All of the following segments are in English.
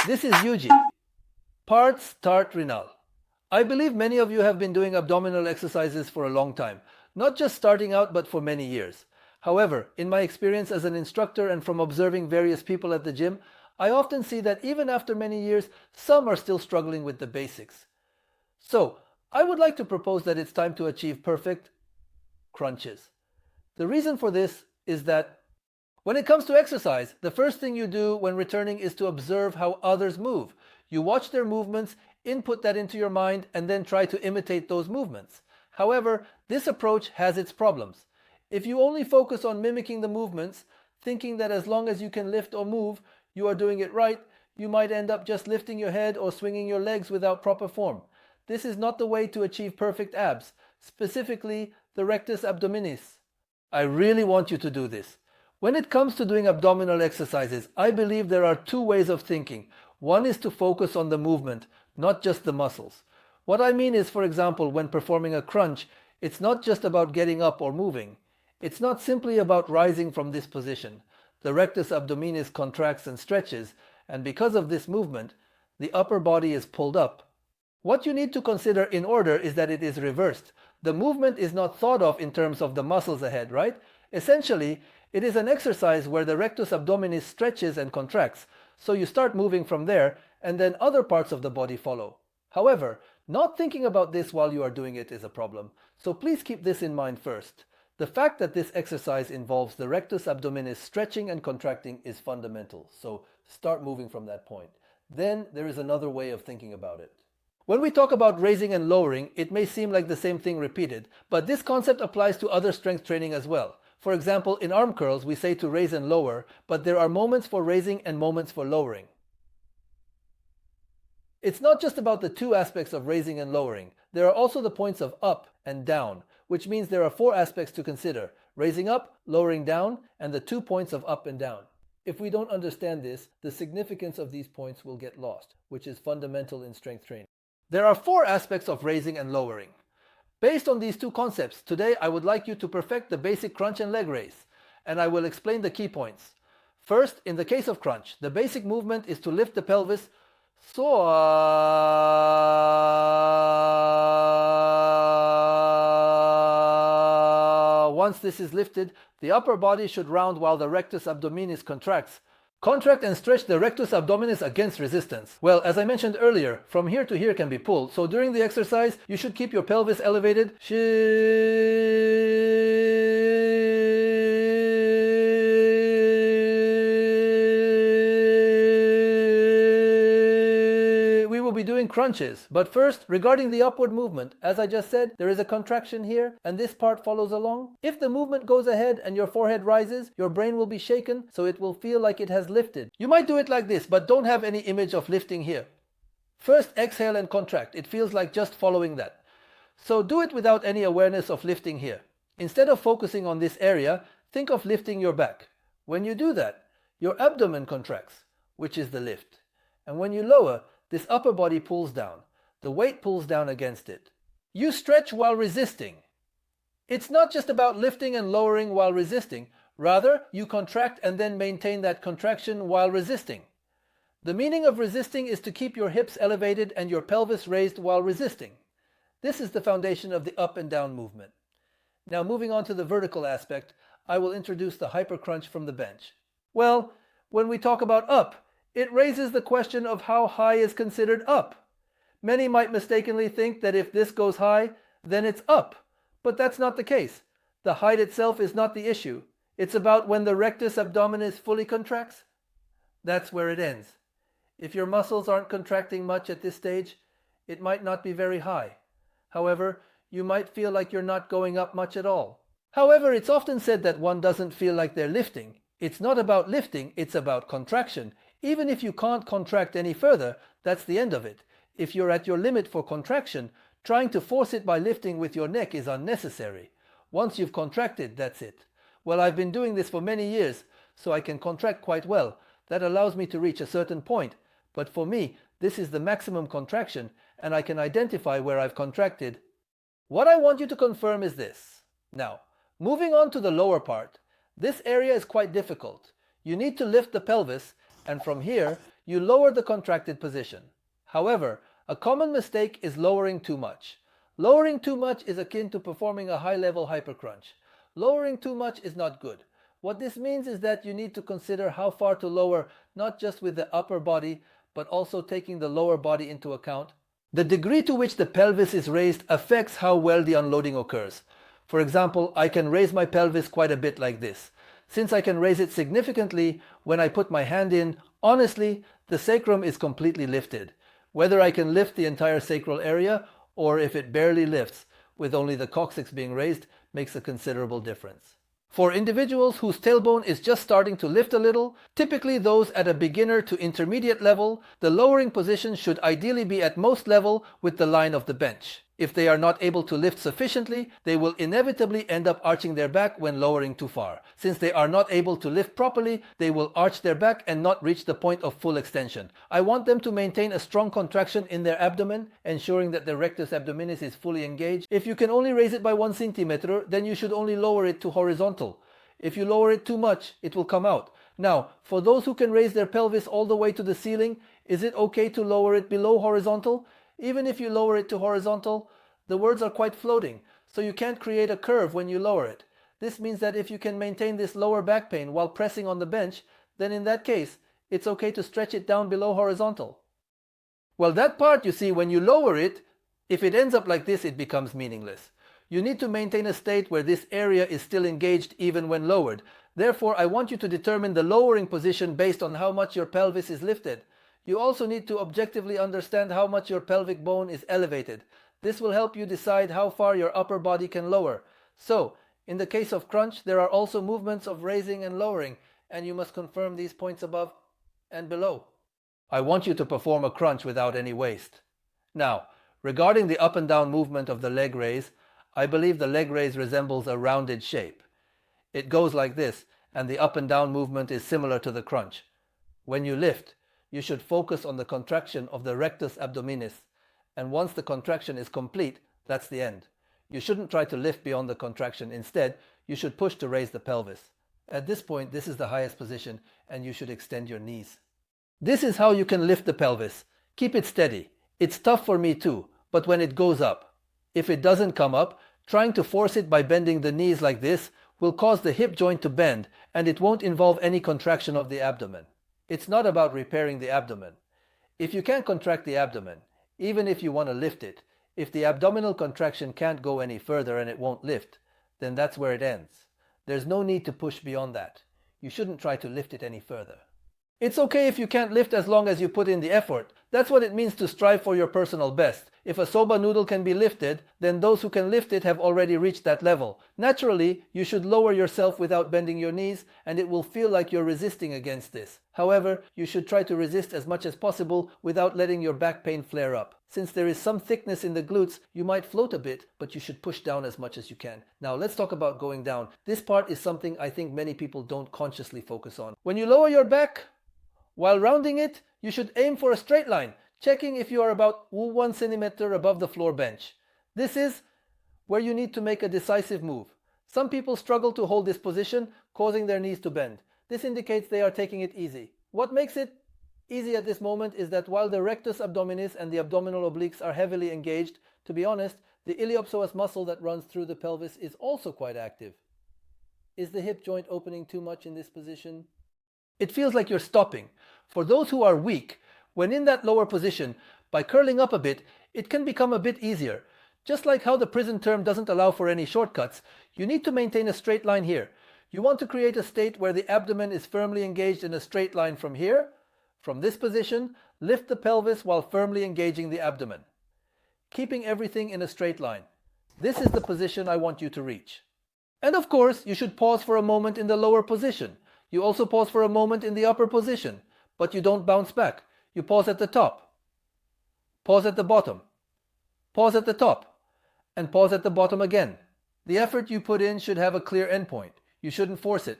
This is YUJI, part start renal. I believe many of you have been doing abdominal exercises for a long time, not just starting out but for many years. However, in my experience as an instructor and from observing various people at the gym, I often see that even after many years, some are still struggling with the basics. So, I would like to propose that it's time to achieve perfect crunches. The reason for this is that when it comes to exercise, the first thing you do when returning is to observe how others move. You watch their movements, input that into your mind, and then try to imitate those movements. However, this approach has its problems. If you only focus on mimicking the movements, thinking that as long as you can lift or move, you are doing it right, you might end up just lifting your head or swinging your legs without proper form. This is not the way to achieve perfect abs, specifically the rectus abdominis. I really want you to do this. When it comes to doing abdominal exercises, I believe there are two ways of thinking. One is to focus on the movement, not just the muscles. What I mean is, for example, when performing a crunch, it's not just about getting up or moving. It's not simply about rising from this position. The rectus abdominis contracts and stretches, and because of this movement, the upper body is pulled up. What you need to consider in order is that it is reversed. The movement is not thought of in terms of the muscles ahead, right? Essentially, it is an exercise where the rectus abdominis stretches and contracts, so you start moving from there, and then other parts of the body follow. However, not thinking about this while you are doing it is a problem, so please keep this in mind first. The fact that this exercise involves the rectus abdominis stretching and contracting is fundamental, so start moving from that point. Then there is another way of thinking about it. When we talk about raising and lowering, it may seem like the same thing repeated, but this concept applies to other strength training as well. For example, in arm curls, we say to raise and lower, but there are moments for raising and moments for lowering. It's not just about the two aspects of raising and lowering. There are also the points of up and down, which means there are four aspects to consider: raising up, lowering down, and the 2 points of up and down. If we don't understand this, the significance of these points will get lost, which is fundamental in strength training. There are four aspects of raising and lowering. Based on these two concepts, today I would like you to perfect the basic crunch and leg raise, and I will explain the key points. First, in the case of crunch, the basic movement is to lift the pelvis Once this is lifted, the upper body should round while the rectus abdominis contracts. Contract and stretch the rectus abdominis against resistance. Well, as I mentioned earlier, from here to here can be pulled, so during the exercise, you should keep your pelvis elevated. Doing crunches. But first, regarding the upward movement, as I just said, there is a contraction here, and this part follows along. If the movement goes ahead and your forehead rises, your brain will be shaken, so it will feel like it has lifted. You might do it like this, but don't have any image of lifting here. First, exhale and contract. It feels like just following that. So do it without any awareness of lifting here. Instead of focusing on this area, think of lifting your back. When you do that, your abdomen contracts, which is the lift. And when you lower, this upper body pulls down. The weight pulls down against it. You stretch while resisting. It's not just about lifting and lowering while resisting. Rather, you contract and then maintain that contraction while resisting. The meaning of resisting is to keep your hips elevated and your pelvis raised while resisting. This is the foundation of the up and down movement. Now, moving on to the vertical aspect, I will introduce the hyper crunch from the bench. Well, when we talk about up, it raises the question of how high is considered up. Many might mistakenly think that if this goes high, then it's up. But that's not the case. The height itself is not the issue. It's about when the rectus abdominis fully contracts. That's where it ends. If your muscles aren't contracting much at this stage, it might not be very high. However, you might feel like you're not going up much at all. However, it's often said that one doesn't feel like they're lifting. It's not about lifting, it's about contraction. Even if you can't contract any further, that's the end of it. If you're at your limit for contraction, trying to force it by lifting with your neck is unnecessary. Once you've contracted, that's it. Well, I've been doing this for many years, so I can contract quite well. That allows me to reach a certain point. But for me, this is the maximum contraction, and I can identify where I've contracted. What I want you to confirm is this. Now, moving on to the lower part, this area is quite difficult. You need to lift the pelvis, and from here, you lower the contracted position. However, a common mistake is lowering too much. Lowering too much is akin to performing a high-level hypercrunch. Lowering too much is not good. What this means is that you need to consider how far to lower, not just with the upper body, but also taking the lower body into account. The degree to which the pelvis is raised affects how well the unloading occurs. For example, I can raise my pelvis quite a bit like this. Since I can raise it significantly when I put my hand in, honestly, the sacrum is completely lifted. Whether I can lift the entire sacral area or if it barely lifts, with only the coccyx being raised, makes a considerable difference. For individuals whose tailbone is just starting to lift a little, typically those at a beginner to intermediate level, the lowering position should ideally be at most level with the line of the bench. If they are not able to lift sufficiently, they will inevitably end up arching their back when lowering too far. Since they are not able to lift properly, they will arch their back and not reach the point of full extension. I want them to maintain a strong contraction in their abdomen, ensuring that the rectus abdominis is fully engaged. If you can only raise it by 1 centimeter, then you should only lower it to horizontal. If you lower it too much, it will come out. Now, for those who can raise their pelvis all the way to the ceiling, is it okay to lower it below horizontal? Even if you lower it to horizontal, the words are quite floating, so you can't create a curve when you lower it. This means that if you can maintain this lower back pain while pressing on the bench, then in that case, it's okay to stretch it down below horizontal. Well, that part, you see, when you lower it, if it ends up like this, it becomes meaningless. You need to maintain a state where this area is still engaged even when lowered. Therefore, I want you to determine the lowering position based on how much your pelvis is lifted. You also need to objectively understand how much your pelvic bone is elevated. This will help you decide how far your upper body can lower. So, in the case of crunch, there are also movements of raising and lowering, and you must confirm these points above and below. I want you to perform a crunch without any waist. Now, regarding the up and down movement of the leg raise, I believe the leg raise resembles a rounded shape. It goes like this, and the up and down movement is similar to the crunch. When you lift, you should focus on the contraction of the rectus abdominis, and once the contraction is complete, that's the end. You shouldn't try to lift beyond the contraction. Instead, you should push to raise the pelvis. At this point, this is the highest position, and you should extend your knees. This is how you can lift the pelvis. Keep it steady. It's tough for me too, but when it goes up. If it doesn't come up, trying to force it by bending the knees like this will cause the hip joint to bend, and it won't involve any contraction of the abdomen. It's not about repairing the abdomen. If you can't contract the abdomen, even if you want to lift it, if the abdominal contraction can't go any further and it won't lift, then that's where it ends. There's no need to push beyond that. You shouldn't try to lift it any further. It's okay if you can't lift as long as you put in the effort. That's what it means to strive for your personal best. If a soba noodle can be lifted, then those who can lift it have already reached that level. Naturally, you should lower yourself without bending your knees, and it will feel like you're resisting against this. However, you should try to resist as much as possible without letting your back pain flare up. Since there is some thickness in the glutes, you might float a bit, but you should push down as much as you can. Now let's talk about going down. This part is something I think many people don't consciously focus on. When you lower your back, while rounding it, you should aim for a straight line, checking if you are about 1 centimeter above the floor bench. This is where you need to make a decisive move. Some people struggle to hold this position, causing their knees to bend. This indicates they are taking it easy. What makes it easy at this moment is that while the rectus abdominis and the abdominal obliques are heavily engaged, to be honest, the iliopsoas muscle that runs through the pelvis is also quite active. Is the hip joint opening too much in this position? It feels like you're stopping. For those who are weak, when in that lower position, by curling up a bit, it can become a bit easier. Just like how the prison term doesn't allow for any shortcuts, you need to maintain a straight line here. You want to create a state where the abdomen is firmly engaged in a straight line from here. From this position, lift the pelvis while firmly engaging the abdomen, keeping everything in a straight line. This is the position I want you to reach. And of course, you should pause for a moment in the lower position. You also pause for a moment in the upper position, but you don't bounce back. You pause at the top, pause at the bottom, pause at the top, and pause at the bottom again. The effort you put in should have a clear endpoint. You shouldn't force it.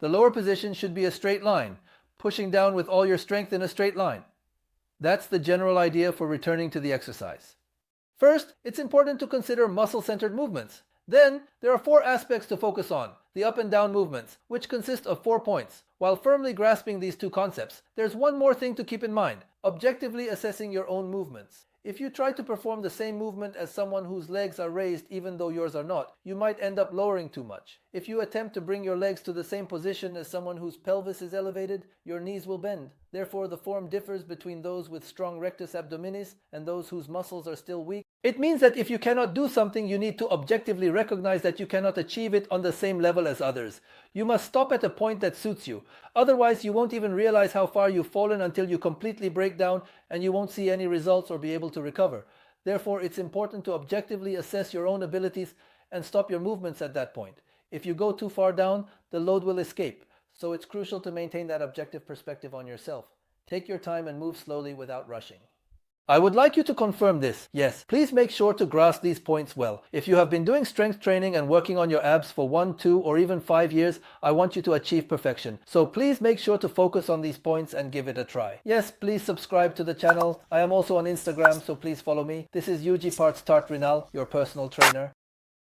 The lower position should be a straight line, pushing down with all your strength in a straight line. That's the general idea for returning to the exercise. First, it's important to consider muscle-centered movements. Then, there are 4 aspects to focus on. the up and down movements, which consist of 4 points. While firmly grasping these two concepts, there's one more thing to keep in mind: objectively assessing your own movements. If you try to perform the same movement as someone whose legs are raised even though yours are not, you might end up lowering too much. If you attempt to bring your legs to the same position as someone whose pelvis is elevated, your knees will bend. Therefore, the form differs between those with strong rectus abdominis and those whose muscles are still weak. It means that if you cannot do something, you need to objectively recognize that you cannot achieve it on the same level as others. You must stop at a point that suits you. Otherwise, you won't even realize how far you've fallen until you completely break down, and you won't see any results or be able to recover. Therefore, it's important to objectively assess your own abilities and stop your movements at that point. If you go too far down, the load will escape. So it's crucial to maintain that objective perspective on yourself. Take your time and move slowly without rushing. I would like you to confirm this. Yes, please make sure to grasp these points well. If you have been doing strength training and working on your abs for 1, 2, or even 5 years, I want you to achieve perfection. So please make sure to focus on these points and give it a try. Yes, please subscribe to the channel. I am also on Instagram, so please follow me. This is YUJI Parts Tart Rinal, your personal trainer.